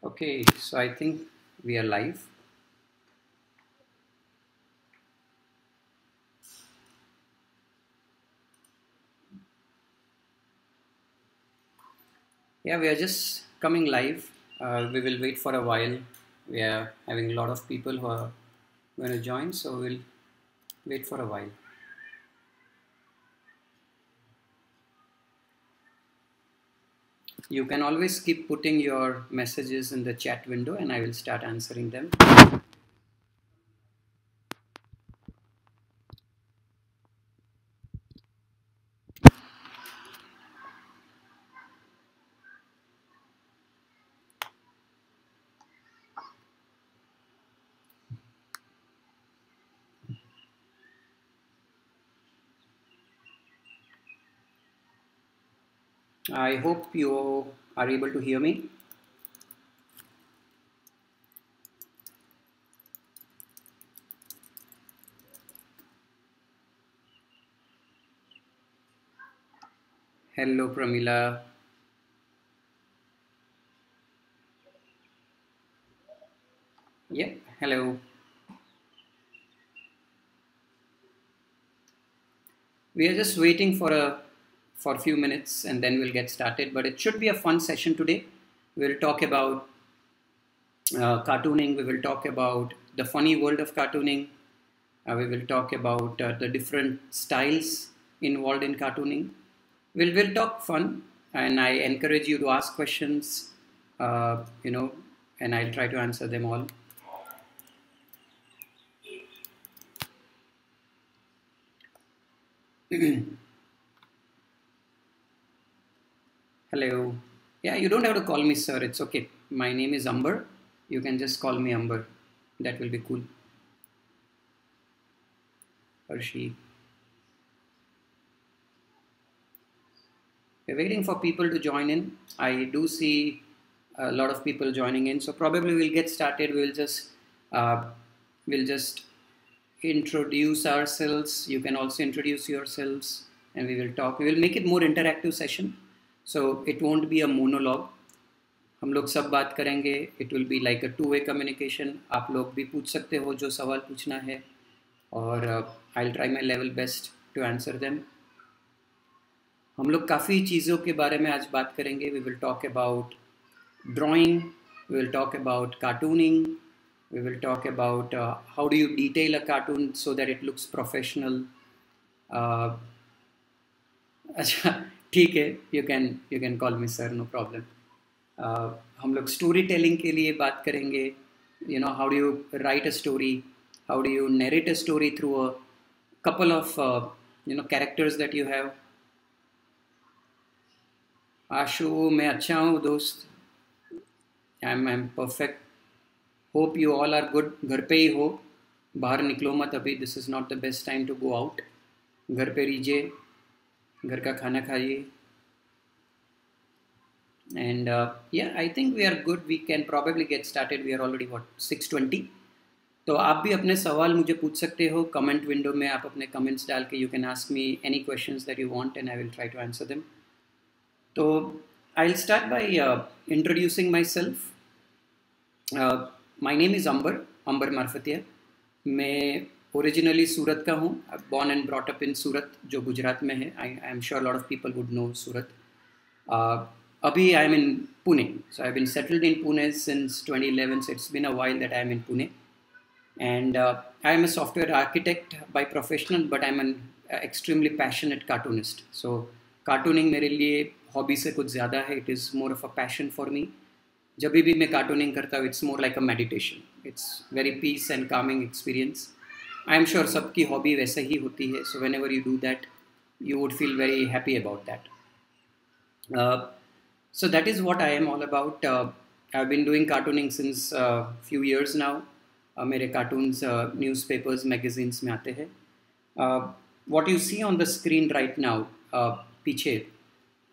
Okay, so I think we are live. Yeah, we are just coming live. We will wait for a while. We are having a lot of people who are going to join, so we'll wait for a while. You can always keep putting your messages in the chat window and I will start answering them. I hope you are able to hear me. Hello, Pramila. Yep, hello. We are just waiting for a few minutes and then we'll get started. But it should be a fun session today. We'll talk about cartooning. We will talk about the funny world of cartooning. We will talk about the different styles involved in cartooning. We'll talk fun, and I encourage you to ask questions. You know, and I'll try to answer them all. Hello. Yeah, you don't have to call me sir. It's okay. My name is Amber. You can just call me Amber. That will be cool. Or she. We're waiting for people to join in. I do see a lot of people joining in, so probably we'll get started. Uh, we'll just introduce ourselves. You can also introduce yourselves, and we will talk. We will make it more interactive session, so it won't be a monologue. हम लोग सब बात करेंगे. It will be like a two-way communication. आप लोग भी पूछ सकते हो जो सवाल पूछना है, और I'll try my level best to answer them. हम लोग काफ़ी चीज़ों के बारे में आज बात करेंगे. We will talk about drawing, we will talk about cartooning, we will talk about how do you detail a cartoon so that it looks professional. अच्छा ठीक है, you can call me sir, no problem. हम लोग story telling के लिए बात करेंगे. You know, how do you write a story, how do you narrate a story through a couple of characters that you have. आशु, मैं अच्छा हूँ दोस्त. I'm perfect. Hope you all are good. घर पे ही हो, बाहर निकलो मत अभी. This is not the best time to go out. घर पे रहिए, घर का खाना खाइए. And yeah, I think we are good. We can probably get started. We are already what 6:20. तो आप भी अपने सवाल मुझे पूछ सकते हो कमेंट विंडो में. आप अपने कमेंट्स डाल के you can ask me any questions that you want and I will try to answer them. तो I will start by introducing myself. My name is Amber Marfatia. मैं ओरिजिनली सूरत का हूँ. Born and brought up in Surat, जो गुजरात में है. I am sure lot of people would know Surat. अभी I am in Pune. So I have been settled in Pune since 2011. So it's been a while that I am in Pune. And I am a software architect by professional, but I'm an extremely passionate cartoonist. So cartooning मेरे लिए hobby से कुछ ज़्यादा है. It is more of a passion for me. जब भी मैं cartooning करता हूँ, it's more like a meditation. It's very peace and calming experience. I am sure सबकी हॉबी वैसे ही होती है. So whenever you do that, you would feel very happy about that. So that is what I am all about. I've been doing cartooning since few years now. मेरे cartoons newspapers magazines में आते हैं. What you see on the screen right now, पीछे.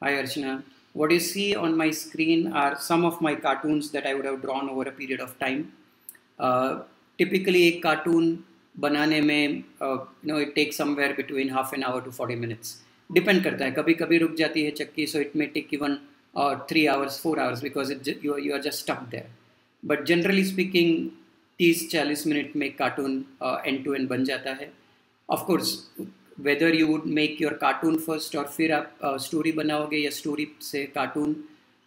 Hi Archana. What you see on my screen are some of my cartoons that I would have drawn over a period of time. Typically एक cartoon बनाने में it takes somewhere between half an hour to 40 minutes. Depend करता है. कभी कभी रुक जाती है चक्की, so it may take even 3 hours, 4 hours because you are just stuck there. But generally speaking 30-40 minute में कार्टून एंड टू एंड बन जाता है. Of course whether you would make your cartoon first और फिर आप स्टोरी बनाओगे या story से cartoon,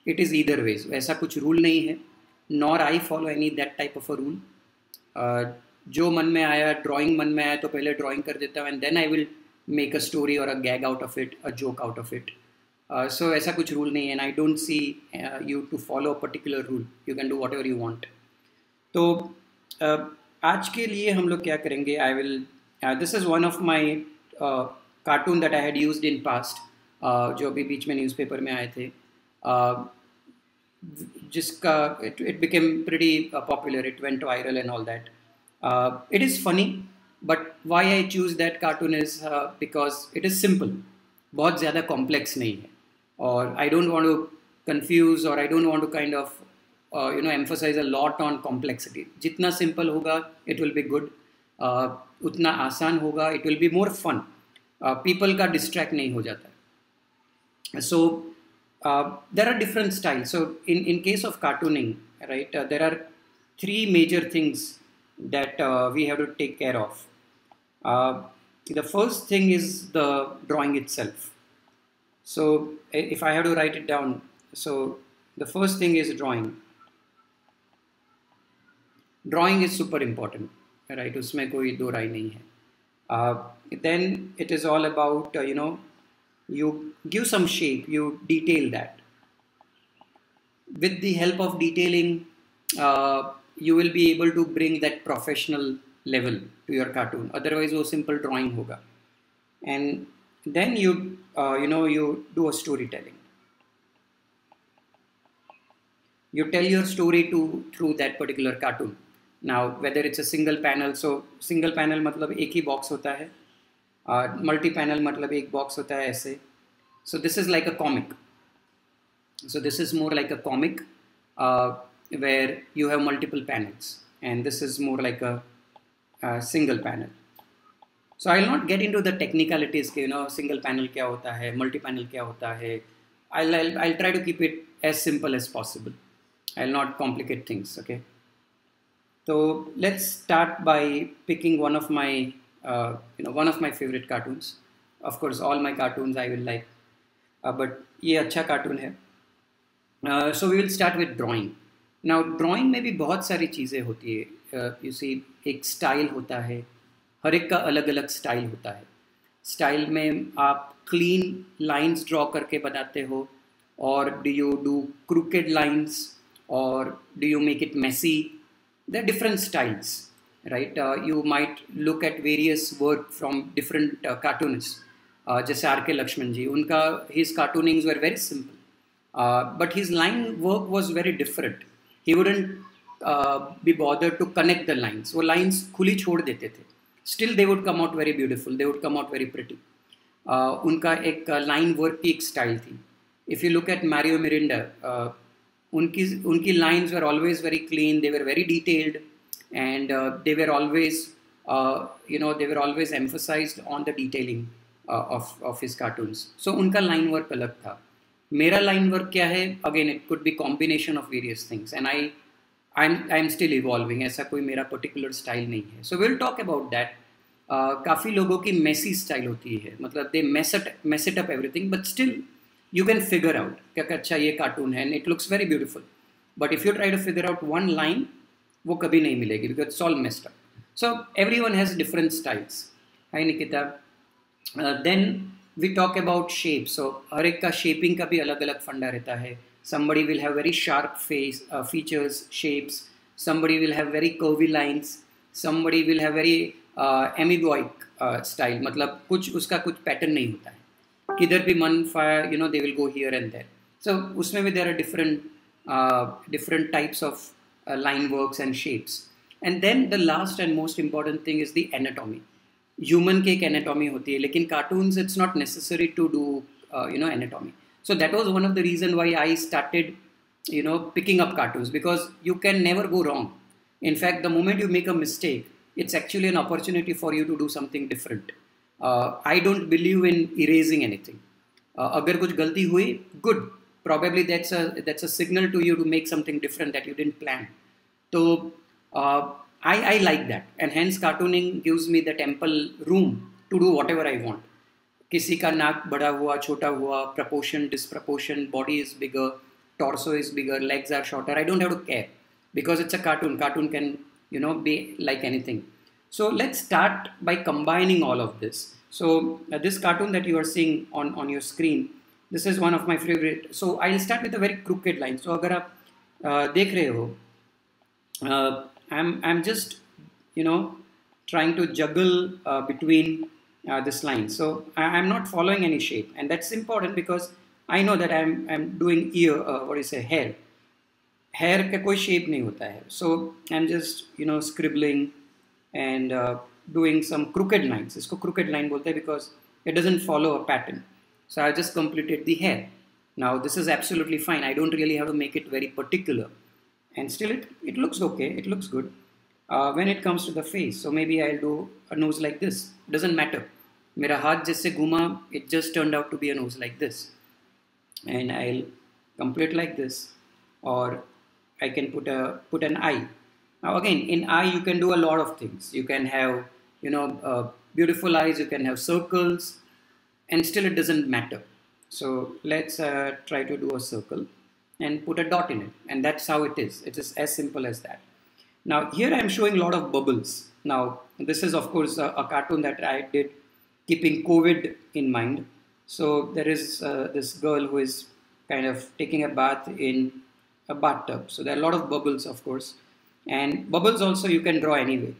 it is either ways. ऐसा कुछ रूल नहीं है, nor I follow any that type of a rule. जो मन में आया, ड्राइंग मन में आया तो पहले ड्राइंग कर देता हूँ and then I will make a story or a gag out of it, a joke out of it. So ऐसा कुछ रूल नहीं है and I don't see you to follow a particular rule. You can do whatever you want. तो आज के लिए हम लोग क्या करेंगे, I will this is one of my cartoon that I had used in past, जो अभी बीच में न्यूज़पेपर में आए थे, जिसका it became pretty popular, it went viral and all that. It is funny, but why I choose that cartoon is because it is simple. बहुत ज़्यादा complex नहीं है, और I don't want to confuse or I don't want to kind of emphasize a lot on complexity. जितना simple होगा it will be good, उतना आसान होगा, it will be more fun. People का distract नहीं हो जाता. So there are different styles. So in case of cartooning, right, there are three major things that we have to take care of. The first thing is the drawing itself. So if I have to write it down, so the first thing is drawing. Drawing is super important, right? उसमें कोई दो राय नहीं है. Then it is all about you give some shape, you detail that. With the help of detailing, you will be able to bring that professional level to your cartoon. Otherwise वो simple drawing होगा. And then you do a storytelling. You tell your story through that particular cartoon. Now whether it's a single panel, so single panel मतलब एक ही box होता है, multi panel मतलब एक box होता है ऐसे. So this is like a comic. So this is more like a comic where you have multiple panels, and this is more like a single panel. So I will not get into the technicalities के single panel क्या होता है, multi panel क्या होता है. I try to keep it as simple as possible. I will not complicate things. Okay, तो let's start by picking one of my favorite cartoons. Of course all my cartoons I will like, but ये अच्छा cartoon है. So we will start with drawing. Now drawing में भी बहुत सारी चीज़ें होती है. You see, एक style होता है, हर एक का अलग अलग style होता है. Style में आप clean lines draw करके बनाते हो, और do you do crooked lines, or do you make it messy? There are different styles. Right, you might look at various work from different cartoonists. जैसे R.K. Lakshman जी, उनका his cartoonings were very simple, but his line work was very different. He wouldn't be bothered to connect the lines. वो lines खुली छोड़ देते थे. Still they would come out very beautiful. They would come out very pretty. उनका एक line work की एक style थी. If you look at Mario Mirinda, उनकी lines were always very clean. They were very detailed. And they were always emphasized on the detailing of his cartoons. So उनका line work अलग था. मेरा line work क्या है? Again, it could be combination of various things, and I'm still evolving. ऐसा कोई मेरा particular style नहीं है. So we'll talk about that. काफ़ी लोगों की messy style होती है, मतलब they mess it up everything, but still you can figure out कि अच्छा ये cartoon है and it looks very beautiful. But if you try to figure out one line, वो कभी नहीं मिलेगी, because it's all messed up. So everyone has different styles. Hi Nikita. Then we talk about shape. So हर एक का shaping का भी अलग अलग फंडा रहता है. Somebody will have very sharp features, shapes. Somebody will have very curvy lines. Somebody will have very amoeboic style. मतलब कुछ उसका कुछ pattern नहीं होता है. किधर भी मन fire, they will go here and there. So उसमें भी there are different types of line works and shapes. And then the last and most important thing is the anatomy. Human की एक anatomy होती है, लेकिन cartoons it's not necessary to do anatomy. So that was one of the reason why I started picking up cartoons, because you can never go wrong. In fact, the moment you make a mistake, it's actually an opportunity for you to do something different. I don't believe in erasing anything. अगर कुछ गलती हुई, good. Probably that's a signal to you to make something different that you didn't plan. So I like that, and hence cartooning gives me the ample room to do whatever I want. किसी का नाक बड़ा हुआ छोटा हुआ, proportion disproportion, body is bigger, torso is bigger, legs are shorter, I don't have to care because it's a cartoon can be like anything. So let's start by combining all of this. So this cartoon that you are seeing on your screen, this is one of my favorite. So I'll start with a very crooked line. So अगर आप देख रहे हो, I'm just trying to juggle between this line. So I'm not following any shape, and that's important because I know that I'm doing ear what do you say, hair का कोई shape नहीं होता है. So I'm just scribbling and doing some crooked lines. इसको crooked line बोलते हैं because it doesn't follow a pattern. So I just completed the hair. Now this is absolutely fine. I don't really have to make it very particular, and still it looks okay. It looks good. When it comes to the face, so maybe I'll do a nose like this. Doesn't matter. मेरा हाथ जिससे घूमा, it just turned out to be a nose like this, and I'll complete like this, or I can put an eye. Now again, in eye you can do a lot of things. You can have beautiful eyes. You can have circles, and still it doesn't matter. So let's try to do a circle and put a dot in it, and that's how it is. It is as simple as that. Now here I am showing a lot of bubbles. Now this is of course a cartoon that I did keeping COVID in mind. So there is this girl who is kind of taking a bath in a bathtub. So there are a lot of bubbles, of course, and bubbles also you can draw anyway.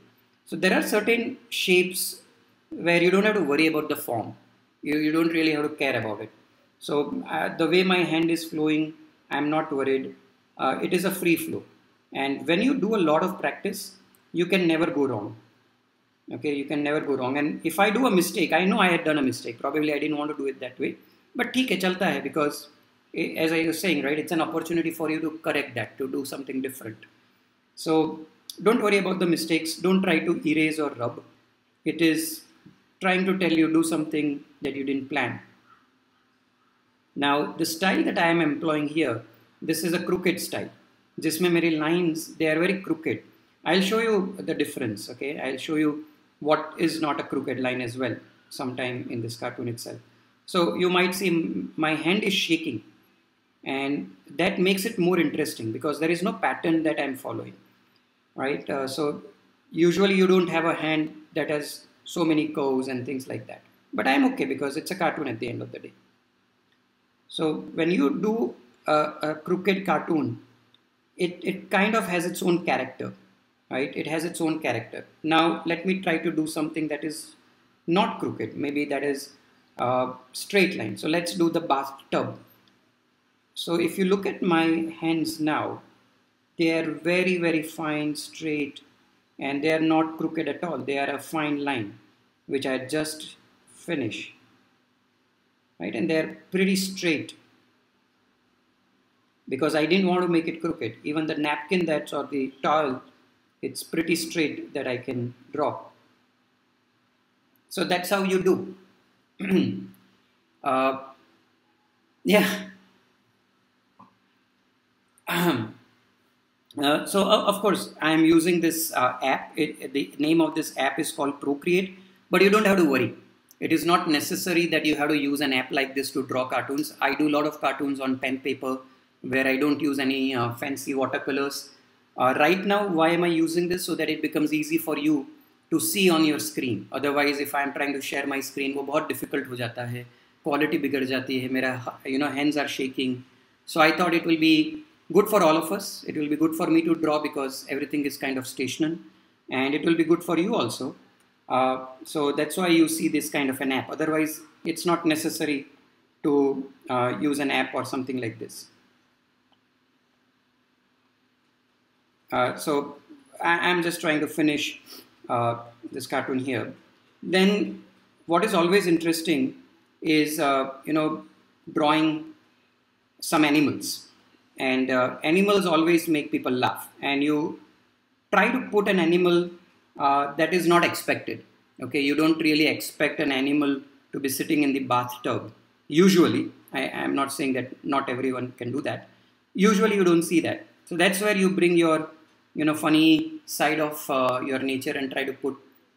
So there are certain shapes where you don't have to worry about the form. You don't really have to care about it. So the way my hand is flowing, I'm not worried. It is a free flow. And when you do a lot of practice, you can never go wrong. Okay, you can never go wrong. And if I do a mistake, I know I had done a mistake. Probably I didn't want to do it that way. But theek hai, chalta hai, because as I was saying, right, it's an opportunity for you to correct that, to do something different. So don't worry about the mistakes. Don't try to erase or rub. It is trying to tell you do something that you didn't plan. Now the style that I am employing here, this is a crooked style. जिसमें मेरी lines, they are very crooked. I'll show you the difference. Okay, I'll show you what is not a crooked line as well sometime in this cartoon itself. So you might see my hand is shaking, and that makes it more interesting because there is no pattern that I'm following, right? So usually you don't have a hand that has so many curves and things like that, but I'm okay because it's a cartoon at the end of the day. So when you do a crooked cartoon, it kind of has its own character, right? It has its own character. Now let me try to do something that is not crooked. Maybe that is straight line. So let's do the bathtub. So if you look at my hands now, they are very, very fine, straight, and they are not crooked at all. They are a fine line, which I just finished, right? And they are pretty straight, because I didn't want to make it crooked. Even the napkin that's or the towel, it's pretty straight that I can draw. So that's how you do. Yeah. So of course I am using this app. The name of this app is called Procreate, but you don't have to worry. It is not necessary that you have to use an app like this to draw cartoons. I do a lot of cartoons on pen paper where I don't use any fancy watercolors. Right now, why am I using this? So that it becomes easy for you to see on your screen. Otherwise, if I am trying to share my screen, वो बहुत difficult हो जाता है. Quality बिगड़ जाती है. मेरा hands are shaking. So I thought it will be good for all of us. It will be good for me to draw because everything is kind of stationary, and it will be good for you also. So that's why you see this kind of an app. Otherwise, it's not necessary to use an app or something like this. So I'm just trying to finish this cartoon here. Then what is always interesting is drawing some animals, and animals always make people laugh, and you try to put an animal that is not expected. Okay, you don't really expect an animal to be sitting in the bathtub. Usually, I'm not saying that not everyone can do that. Usually you don't see that. So that's where you bring your funny side of your nature and try to put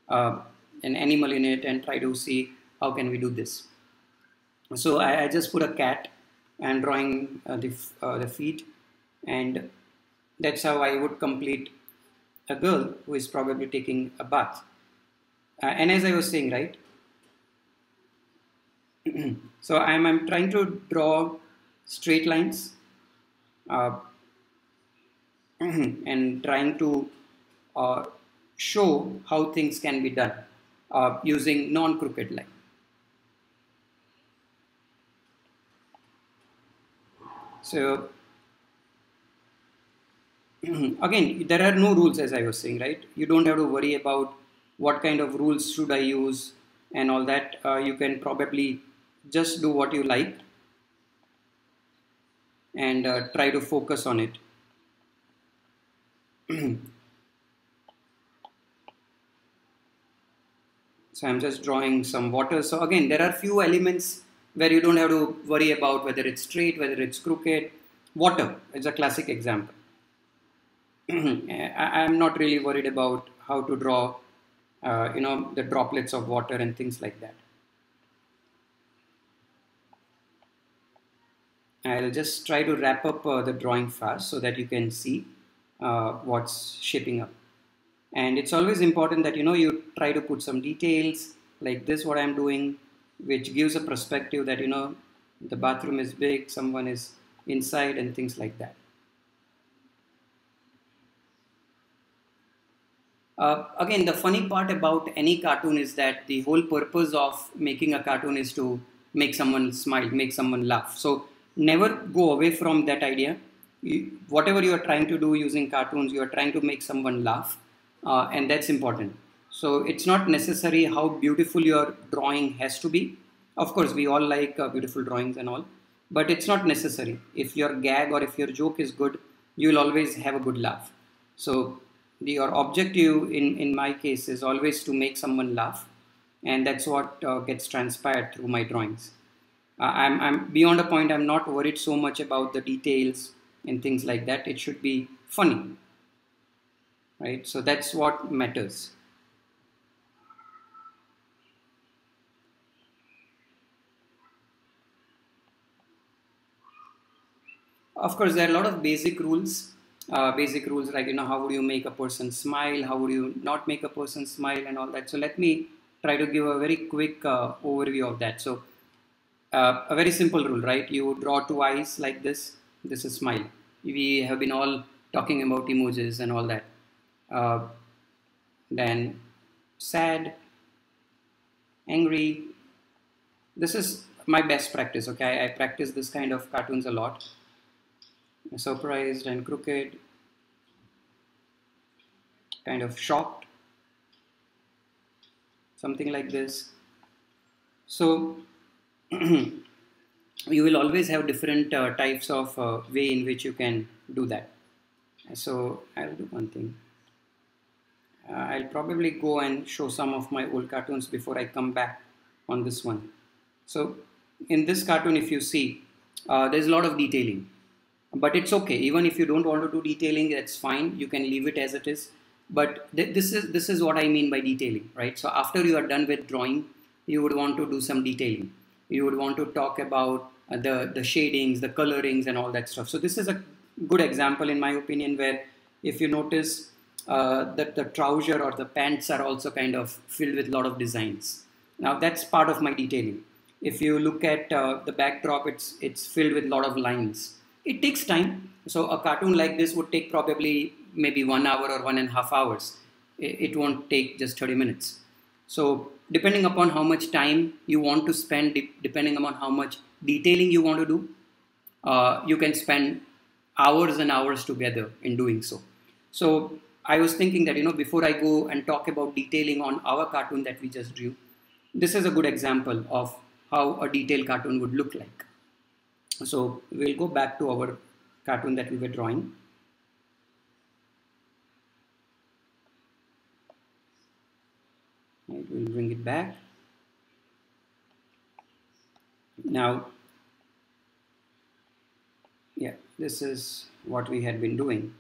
an animal in it and try to see how can we do this. So I just put a cat and drawing the feet, and that's how I would complete a girl who is probably taking a bath. And as I was saying, right, so I'm trying to draw straight lines, uh, and trying to uh, show how things can be done using non-crooked line. So again, there are no rules, as I was saying, right? You don't have to worry about what kind of rules should I use and all that. You can probably just do what you like and try to focus on it. So I'm just drawing some water. So again, there are few elements where you don't have to worry about whether it's straight, whether it's crooked. Water is a classic example. I'm not really worried about how to draw, the droplets of water and things like that. I'll just try to wrap up the drawing fast so that you can see what's shaping up. And it's always important that you try to put some details like this, what I'm doing, which gives a perspective that the bathroom is big, someone is inside, and things like that. Again, the funny part about any cartoon is that the whole purpose of making a cartoon is to make someone smile, make someone laugh. So never go away from that idea. Whatever you are trying to do using cartoons, you are trying to make someone laugh, and that's important. So it's not necessary how beautiful your drawing has to be. Of course, we all like beautiful drawings and all, but it's not necessary. If your gag or if your joke is good, you'll always have a good laugh. So your objective in my case is always to make someone laugh, and that's what gets transpired through my drawings. I'm beyond a point. I'm not worried so much about the details and things like that. It should be funny, right? So that's what matters. Of course, there are a lot of basic rules. Basic rules like how would you make a person smile, how would you not make a person smile, and all that. So let me try to give a very quick overview of that. So a very simple rule, right? You draw two eyes like this. This is smile. We have been all talking about emojis and all that. Uh, then sad, angry. This is my best practice. Okay, I practice this kind of cartoons a lot. Surprised and crooked, kind of shocked, something like this. So you will always have different types of way in which you can do that. So I'll do one thing. I'll probably go and show some of my old cartoons before I come back on this one. So in this cartoon, if you see, there's a lot of detailing, but it's okay. Even if you don't want to do detailing, that's fine. You can leave it as it is. But this is what I mean by detailing, right? So after you are done with drawing, you would want to do some detailing. You would want to talk about the shadings, the colorings, and all that stuff. So this is a good example, in my opinion, where if you notice that the trouser or the pants are also kind of filled with a lot of designs. Now that's part of my detailing. If you look at the backdrop, it's filled with a lot of lines. It takes time. So a cartoon like this would take probably maybe 1 hour or 1.5 hours. It won't take just 30 minutes. So depending upon how much time you want to spend, depending upon how much detailing you want to do, you can spend hours and hours together in doing so. So I was thinking that before I go and talk about detailing on our cartoon that we just drew, this is a good example of how a detailed cartoon would look like. So we'll go back to our cartoon that we were drawing. Right, we'll bring it back. Now, yeah, this is what we had been doing.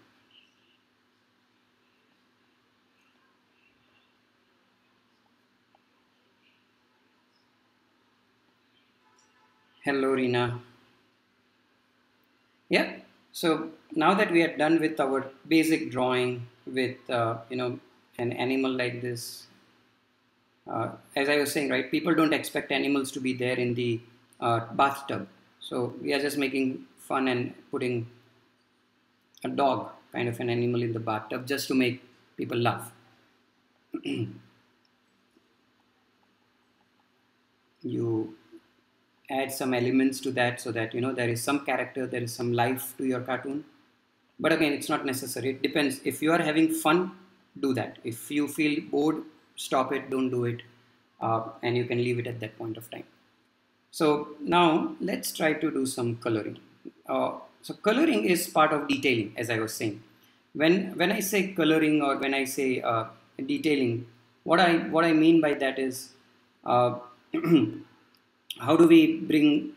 Hello, Rina. Yeah. So now that we are done with our basic drawing with an animal like this, as I was saying, right? People don't expect animals to be there in the bathtub. So we are just making fun and putting a dog, kind of an animal, in the bathtub just to make people laugh. You add some elements to that so that there is some character, there is some life to your cartoon. But again, it's not necessary. It depends. If you are having fun, do that. If you feel bored, stop it, don't do it, and you can leave it at that point of time. So now let's try to do some coloring. So coloring is part of detailing, as I was saying. When I say coloring, or when I say detailing, what I mean by that is, uh, how do we bring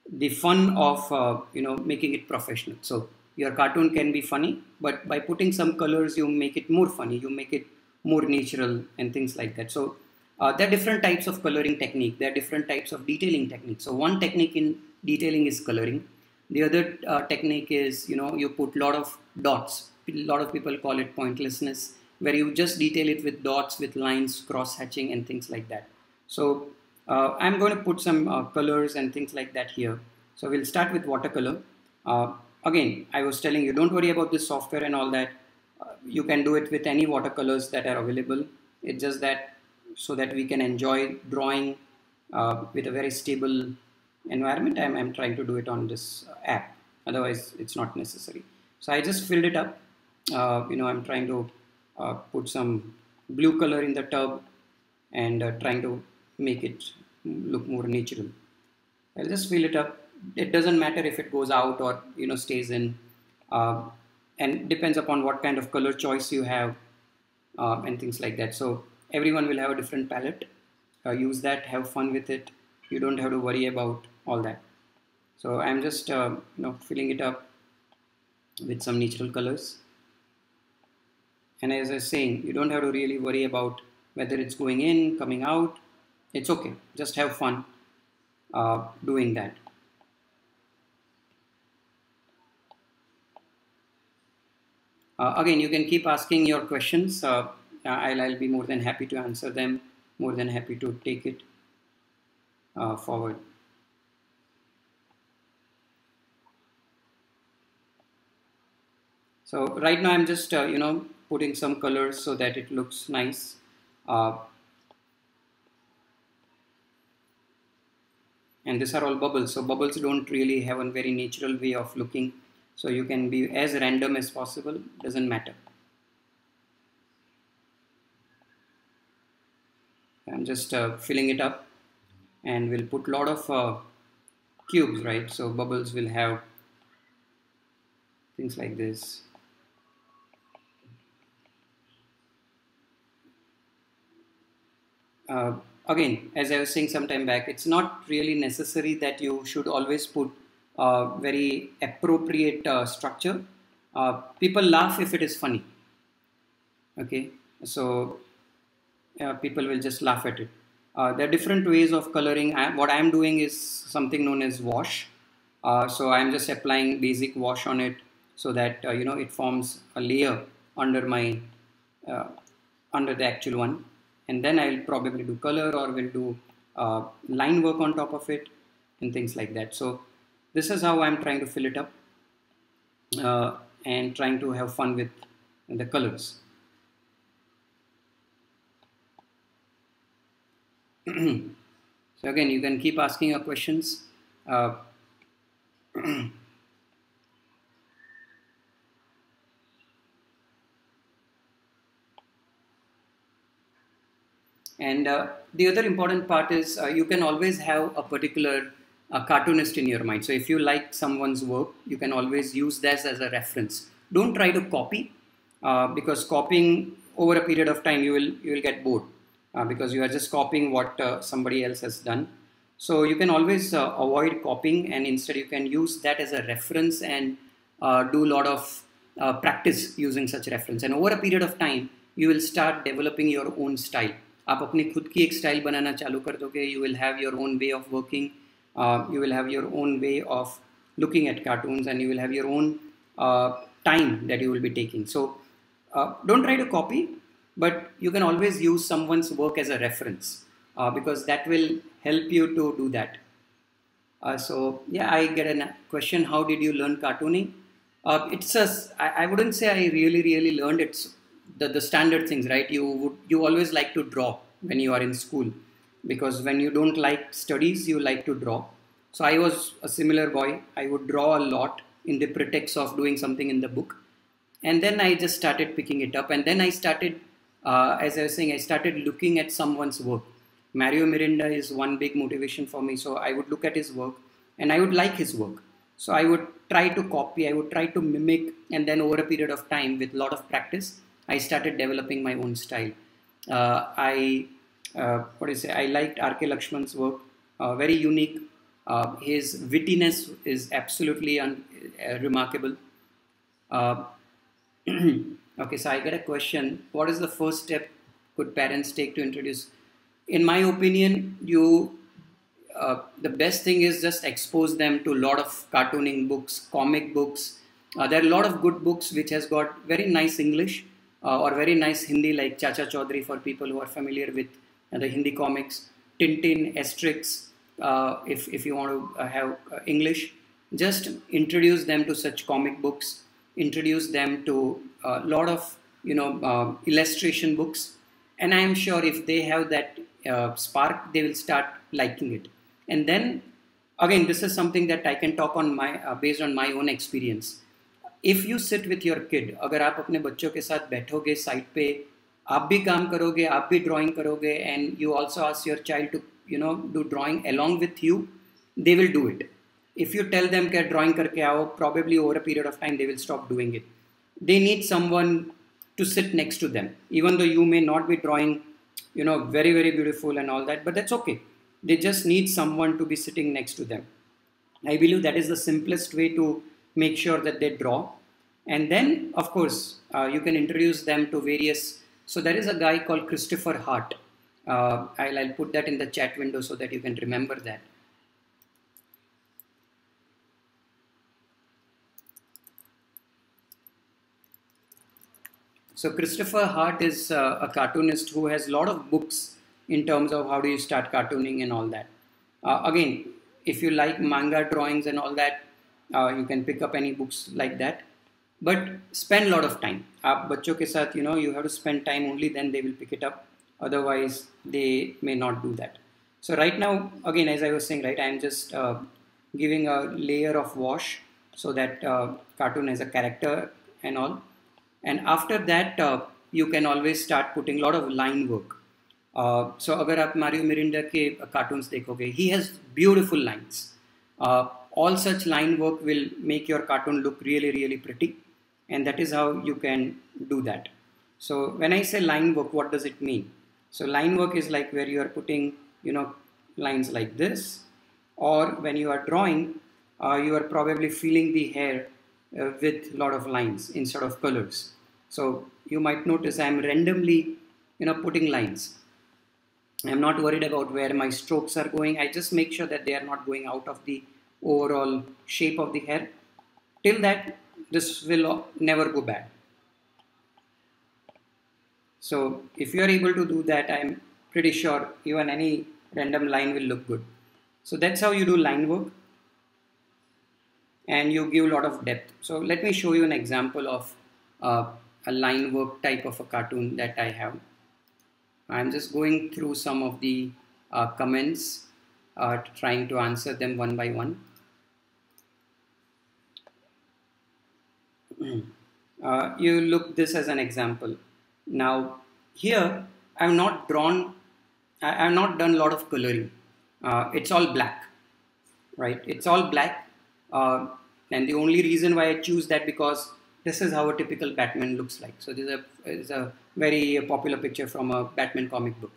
the fun of making it professional. So your cartoon can be funny, but by putting some colors, you make it more funny. You make it more natural and things like that. So there are different types of coloring technique. There are different types of detailing techniques. So one technique in detailing is coloring. The other technique is, you put a lot of dots. A lot of people call it pointlessness, where you just detail it with dots, with lines, cross hatching, and things like that. So I'm going to put some colors and things like that here. So we'll start with watercolor. Again, I was telling you, don't worry about this software and all that. You can do it with any watercolors that are available. It's just that so that we can enjoy drawing with a very stable environment. I'm trying to do it on this app. Otherwise, it's not necessary. So I just filled it up. I'm trying to put some blue color in the tub and trying to make it look more natural. I'll just fill it up. It doesn't matter if it goes out or stays in, uh, and depends upon what kind of color choice you have and things like that. So everyone will have a different palette. Use that, have fun with it. You don't have to worry about all that. So I'm just filling it up with some natural colors. And as I was saying, you don't have to really worry about whether it's going in, coming out. It's okay. Just have fun doing that. Again, you can keep asking your questions. I'll be more than happy to answer them, more than happy to take it forward. So right now I'm just, putting some colors so that it looks nice. Uh, and these are all bubbles. So bubbles don't really have a very natural way of looking. So you can be as random as possible, doesn't matter. I'm just filling it up, and we'll put a lot of cubes, right? So bubbles will have things like this. Again, as I was saying some time back, it's not really necessary that you should always put very appropriate structure. People laugh if it is funny. Okay, so people will just laugh at it. There are different ways of coloring. What I'm doing is something known as wash. So I'm just applying basic wash on it so that it forms a layer under my uh, under the actual one, and then I'll probably do color, or will do line work on top of it and things like that. So this is how I'm trying to fill it up and trying to have fun with the colors. So again, you can keep asking your questions. Uh, And the other important part is you can always have a particular cartoonist in your mind. So if you like someone's work, you can always use this as a reference. Don't try to copy, because copying over a period of time you will get bored, because you are just copying what somebody else has done. So you can always avoid copying, and instead you can use that as a reference and do a lot of practice using such reference. And over a period of time, you will start developing your own style. आप अपनी खुद की एक style बनाना चालू कर दोगे. You will have your own way of working. You will have your own way of looking at cartoons, and you will have your own time that you will be taking. So don't try to copy, but you can always use someone's work as a reference, because that will help you to do that. So yeah, I get a question. How did you learn cartooning? I wouldn't say I really learned. It's the standard things, right? You always like to draw when you are in school, because when you don't like studies, you like to draw. So I was a similar boy. I would draw a lot in the pretext of doing something in the book, and then I just started picking it up, and then I started, as I was saying, I started looking at someone's work. Mario Miranda is one big motivation for me. So I would look at his work, and I would like his work. So I would try to copy, I would try to mimic, and then over a period of time, with a lot of practice, I started developing my own style. What do you say? I liked R.K. Lakshman's work, very unique. His wittiness is absolutely remarkable. Uh, okay, so I get a question. What is the first step could parents take to introduce? In my opinion, the best thing is just expose them to a lot of cartooning books, comic books. There are a lot of good books which has got very nice English, or very nice Hindi, like Chacha Chaudhary for people who are familiar with the Hindi comics, Tintin, Asterix. If you want to have English, just introduce them to such comic books. Introduce them to a lot of illustration books, and I am sure if they have that spark, they will start liking it. And then again, this is something that I can talk on my based on my own experience. If you sit with your kid, अगर आप अपने बच्चों के साथ बैठोगे side पे, आप भी काम करोगे, आप भी ड्राइंग करोगे, and you also ask your child to do drawing along with you, they will do it. If you tell them कि drawing करके आओ, probably over a period of time they will stop doing it. They need someone to sit next to them, even though you may not be drawing very beautiful and all that, but that's okay. They just need someone to be sitting next to them. I believe that is the simplest way to make sure that they draw. And then of course you can introduce them to various. So there is a guy called Christopher Hart. I'll put that in the chat window so that you can remember that. So Christopher Hart is a cartoonist who has a lot of books in terms of how do you start cartooning and all that. Again, if you like manga drawings and all that, you can pick up any books like that. But spend a lot of time. आप बच्चों के साथ, you have to spend time, only then they will pick it up. Otherwise, they may not do that. So right now, again, as I was saying, right, I am just giving a layer of wash so that cartoon has a character and all. And after that, you can always start putting a lot of line work. So अगर आप Mario Miranda के cartoons देखोगे, he has beautiful lines. All such line work will make your cartoon look really pretty, and that is how you can do that. So when I say line work, what does it mean? So line work is like where you are putting lines like this, or when you are drawing, you are probably filling the hair with a lot of lines instead of colors. So you might notice I am randomly putting lines. I'm not worried about where my strokes are going. I just make sure that they are not going out of the overall shape of the hair. Till that, this will never go bad. So if you are able to do that, I'm pretty sure even any random line will look good. So that's how you do line work, and you give a lot of depth. So let me show you an example of a line work type of a cartoon that I have. I'm just going through some of the comments, trying to answer them one by one. You look this as an example. Now here I have not done a lot of coloring. It's all black, right? It's all black, and the only reason why I choose that because this is how a typical Batman looks like. So this is a very popular picture from a Batman comic book.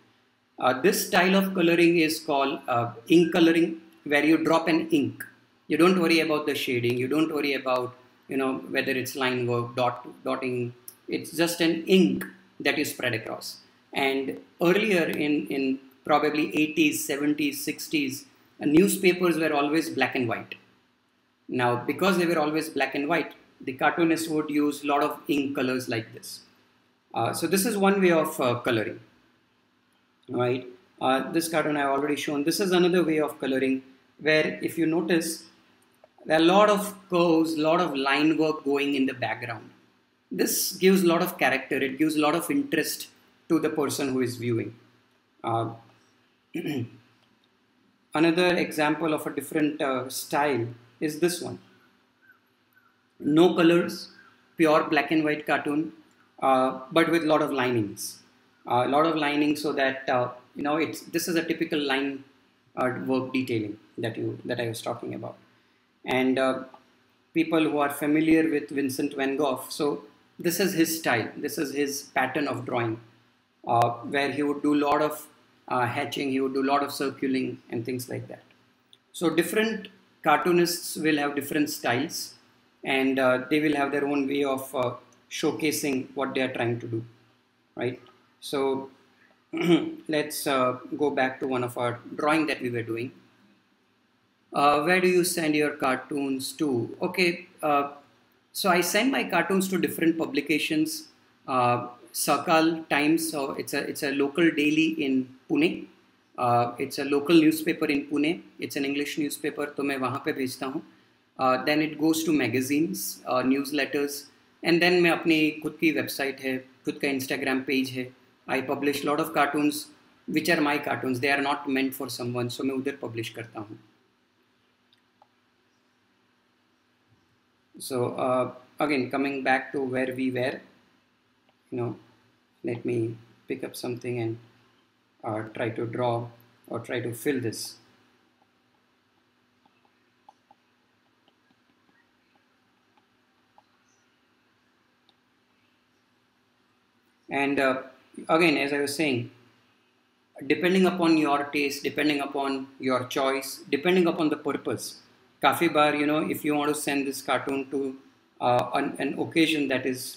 This style of coloring is called ink coloring, where you drop an ink. You don't worry about the shading. You don't worry about whether it's line work, dotting. It's just an ink that you spread across. And earlier in probably 80s, 70s, 60s, newspapers were always black and white. Now, because they were always black and white, the cartoonists would use a lot of ink colors like this. So this is one way of coloring, right? This cartoon I have already shown. This is another way of coloring, where if you notice, there are a lot of curves, a lot of line work going in the background. This gives a lot of character. It gives a lot of interest to the person who is viewing. Uh, Another example of a different style is this one. No colors, pure black and white cartoon, but with a lot of linings. A lot of linings so that this is a typical line work detailing that I was talking about. And people who are familiar with Vincent van Gogh, so this is his style. This is his pattern of drawing, where he would do a lot of hatching, he would do a lot of circling and things like that. So different cartoonists will have different styles, and they will have their own way of showcasing what they are trying to do, right? So let's go back to one of our drawing that we were doing. Where do you send your cartoons to? Okay, so I send my cartoons to different publications. Sakal Times, so it's a local daily in Pune. It's a local newspaper in Pune. It's an English newspaper, तो मैं वहाँ पे भेजता हूँ. Then it goes to magazines, newsletters, and then मैं अपनी खुद की website है, खुद का Instagram page है. I publish lot of cartoons which are my cartoons. They are not meant for someone, so मैं उधर publish करता हूँ. So again, coming back to where we were, let me pick up something and try to draw or try to fill this. And again, as I was saying, depending upon your taste, depending upon your choice, depending upon the purpose, काफी बार, if you want to send this cartoon to an occasion that is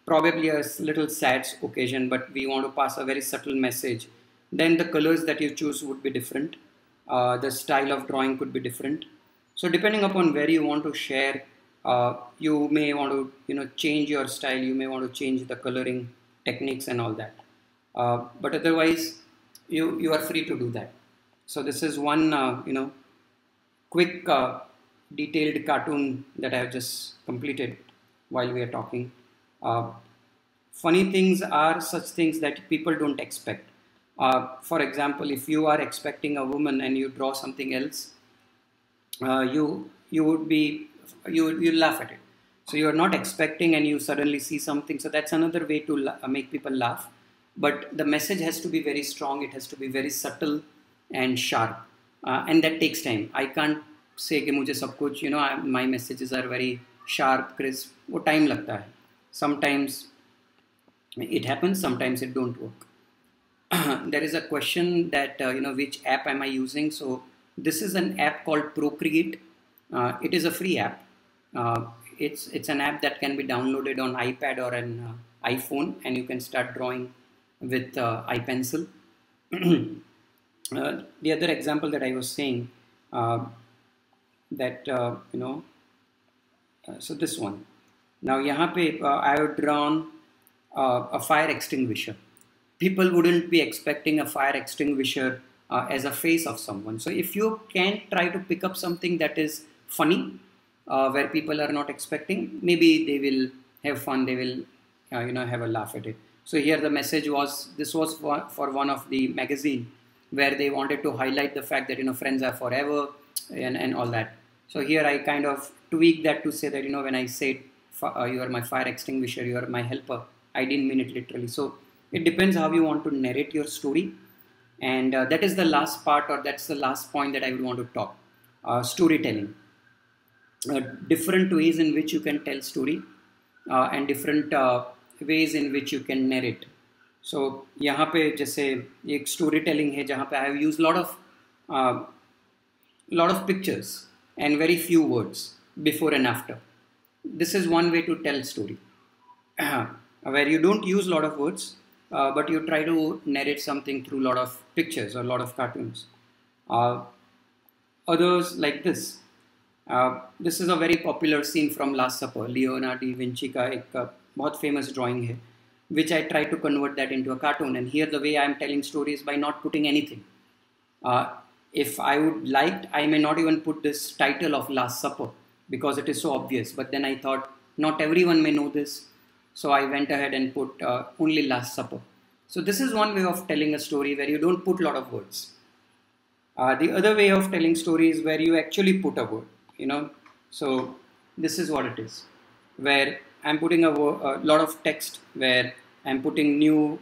probably a little sad occasion, but we want to pass a very subtle message, then the colors that you choose would be different. The style of drawing could be different. So depending upon where you want to share, you may want to change your style. You may want to change the coloring techniques and all that. But otherwise, you are free to do that. So this is one quick detailed cartoon that I have just completed while we are talking. Funny things are such things that people don't expect. For example, if you are expecting a woman and you draw something else, you laugh at it. So you are not expecting and you suddenly see something. So that's another way to make people laugh. But the message has to be very strong. It has to be very subtle and sharp. And that takes time. I can't say कि मुझे सब कुछ my messages are very sharp, crisp. वो time लगता है. Sometimes it happens. Sometimes it don't work. There is a question that which app am I using? So this is an app called Procreate. It is a free app. It's an app that can be downloaded on iPad or an iPhone, and you can start drawing with iPencil. The other example that I was saying, so this one. Now यहाँ पे I have drawn a fire extinguisher. People wouldn't be expecting a fire extinguisher as a face of someone. So if you can try to pick up something that is funny, where people are not expecting, maybe they will have fun. They will have a laugh at it. So here the message was, this was for one of the magazine, where they wanted to highlight the fact that friends are forever and all that. So here I kind of tweaked that to say that when I said you are my fire extinguisher, you are my helper, I didn't mean it literally. So it depends how you want to narrate your story, and that is the last part, or that's the last point that I would want to talk. Storytelling. Different ways in which you can tell story, and different ways in which you can narrate. So यहाँ पे जैसे एक storytelling है जहाँ पे I have used lot of pictures and very few words before and after. This is one way to tell story, where you don't use a lot of words, but you try to narrate something through a lot of pictures or a lot of cartoons. others like this. This is a very popular scene from Last Supper. Leonardo da Vinci का एक बहुत famous drawing है, which I try to convert that into a cartoon. And here the way I am telling stories by not putting anything. If I would like, I may not even put this title of Last Supper because it is so obvious. But then I thought not everyone may know this, so I went ahead and put only Last Supper. So this is one way of telling a story where you don't put a lot of words. The other way of telling story is where you actually put a word, you know. So this is what it is, where I'm putting a lot of text, where I'm putting new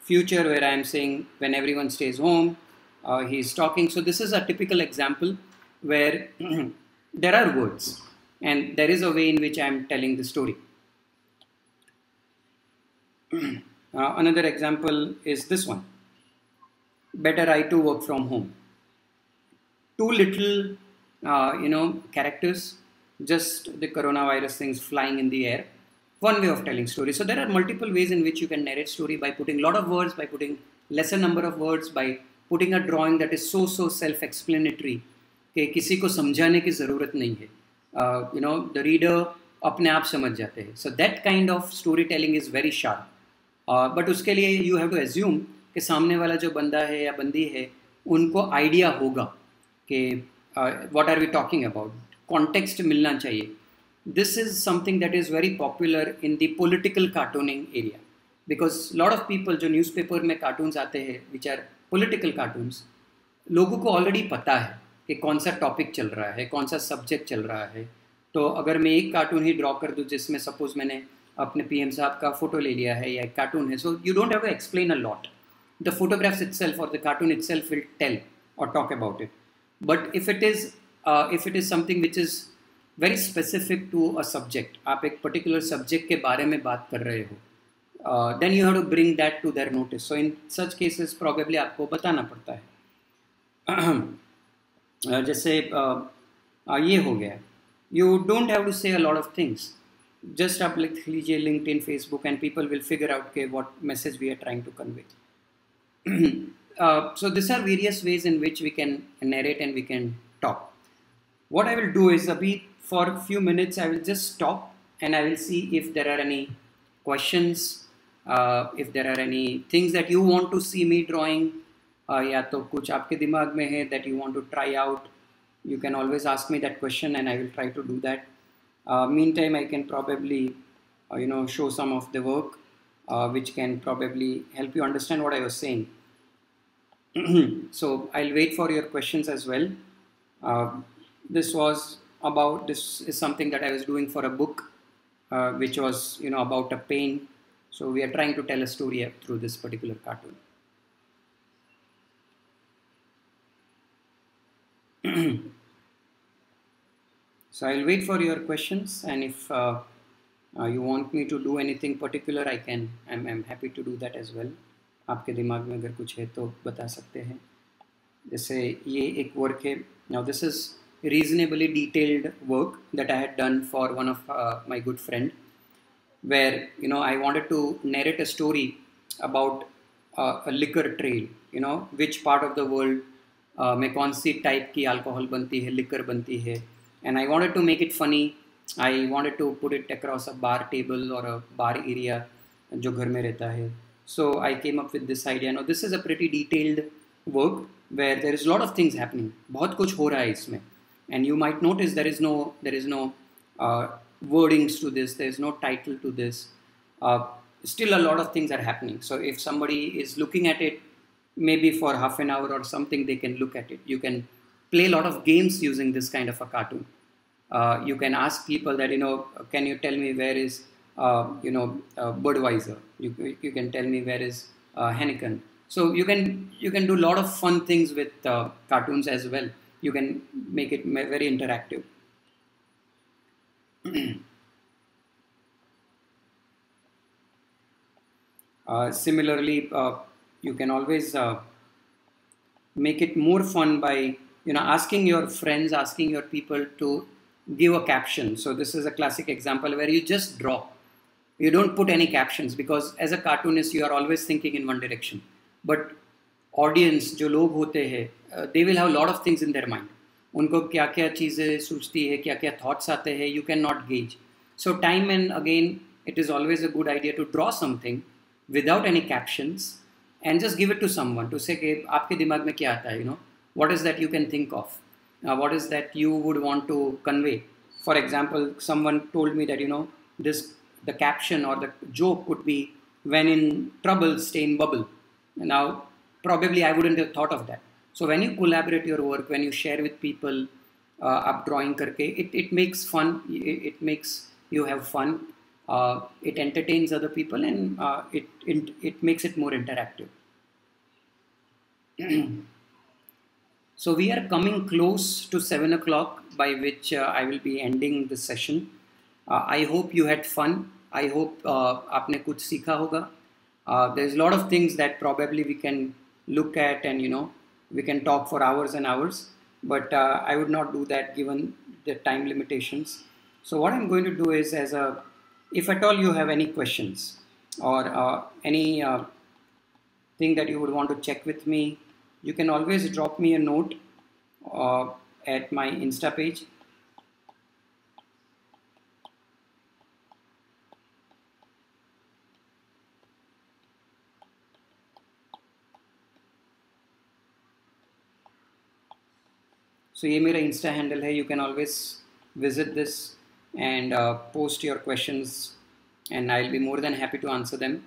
future, where I'm saying when everyone stays home, he's talking. So this is a typical example where there are words and there is a way in which I'm telling the story. Another example is this one. Better I too work from home. Two little, characters, just the coronavirus things flying in the air. One way of telling story. So there are multiple ways in which you can narrate story by putting a lot of words, by putting lesser number of words, by putting a drawing that is so self-explanatory कि किसी को समझाने की ज़रूरत नहीं है. The reader अपने आप समझ जाते हैं. So that kind of storytelling is very sharp. But उसके लिए you have to assume कि सामने वाला जो बंदा है या बंदी है उनको आइडिया होगा कि what are we talking about. Context मिलना चाहिए. This is something that is very popular in the political cartooning area. Because lot of people जो newspaper में cartoons आते हैं which are political cartoons, लोगों को already पता है कि कौन सा टॉपिक चल रहा है, कौन सा सब्जेक्ट चल रहा है. तो अगर मैं एक कार्टून ही ड्रॉ कर दूँ जिसमें सपोज मैंने अपने पीएम साहब का फोटो ले लिया है या एक कार्टून है, so you don't have to explain a lot. The photographs itself और the cartoon itself will tell और talk about it. But if it is something which is very specific to a subject, आप एक particular subject के बारे में बात कर रहे हो, then you have to bring that to their notice. So in such cases probably आपको बताना पड़ता है. जैसे ये हो गया. You don't have to say a lot of things. Just आप लिख लीजिए LinkedIn, Facebook and people will figure out के what message we are trying to convey. So these are various ways in which we can narrate and we can talk. What I will do is for a few minutes I will just stop and I will see if there are any questions, if there are any things that you want to see me drawing. या तो कुछ आपके दिमाग में है that you want to try out, you can always ask me that question and I will try to do that. Meantime, I can probably show some of the work which can probably help you understand what I was saying. So I'll wait for your questions as well. This is something that I was doing for a book which was about a pain. So we are trying to tell a story through this particular cartoon. So I'll wait for your questions, and if you want me to do anything particular, I'm happy to do that as well. आपके दिमाग में अगर कुछ है तो बता सकते हैं. जैसे ये एक वर्क है. Now this is reasonably detailed work that I had done for one of my good friend, where I wanted to narrate a story about a liquor trail. Which part of the world में कौन सी type की alcohol बनती है, liquor बनती है. And I wanted to make it funny. I wanted to put it across a bar table or a bar area जो घर में रहता है. So I came up with this idea. Now this is a pretty detailed work where there is a lot of things happening. बहुत कुछ हो रहा है इसमें. And you might notice there is no wordings to this. There is no title to this. Still a lot of things are happening. So if somebody is looking at it, maybe for half an hour or something, they can look at it. You can play a lot of games using this kind of a cartoon. You can ask people that, can you tell me where is, Budweiser? You can tell me where is Heineken. So you can do a lot of fun things with cartoons as well. You can make it very interactive. Similarly, you can always make it more fun by asking your friends, asking your people to give a caption. So this is a classic example where you just draw. You don't put any captions because as a cartoonist you are always thinking in one direction. But audience, जो लोग होते हैं, they will have a lot of things in their mind. उनको क्या क्या चीज़ें सूझती है, क्या क्या थॉट्स आते हैं, you can not gauge. So time and again it is always a good idea to draw something without any captions and just give it to someone to say कि आपके दिमाग में क्या आता है, what is that you can think of, what is that you would want to convey. For example, someone told me that this the caption or the joke could be, when in trouble stay in bubble. Now probably I wouldn't have thought of that. So when you collaborate your work, when you share with people, आप drawing करके, it makes fun, it makes you have fun, it entertains other people, and it makes it more interactive. So we are coming close to 7 o'clock, by which I will be ending this session. I hope you had fun. I hope आपने कुछ सीखा होगा. There's a lot of things that probably we can look at, and we can talk for hours and hours, but I would not do that given the time limitations. So what I'm going to do is, if at all you have any questions or any thing that you would want to check with me, you can always drop me a note at my Insta page. So ये मेरा Insta handle है. You can always visit this and post your questions, and I'll be more than happy to answer them.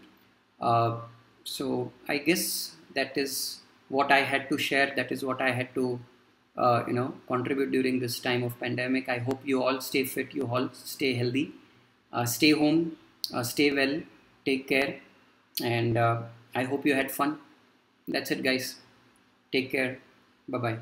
So I guess that is what I had to share. That is what I had to contribute during this time of pandemic. I hope you all stay fit, you all stay healthy, stay home, stay well, take care, and I hope you had fun. That's it, guys. Take care. Bye bye.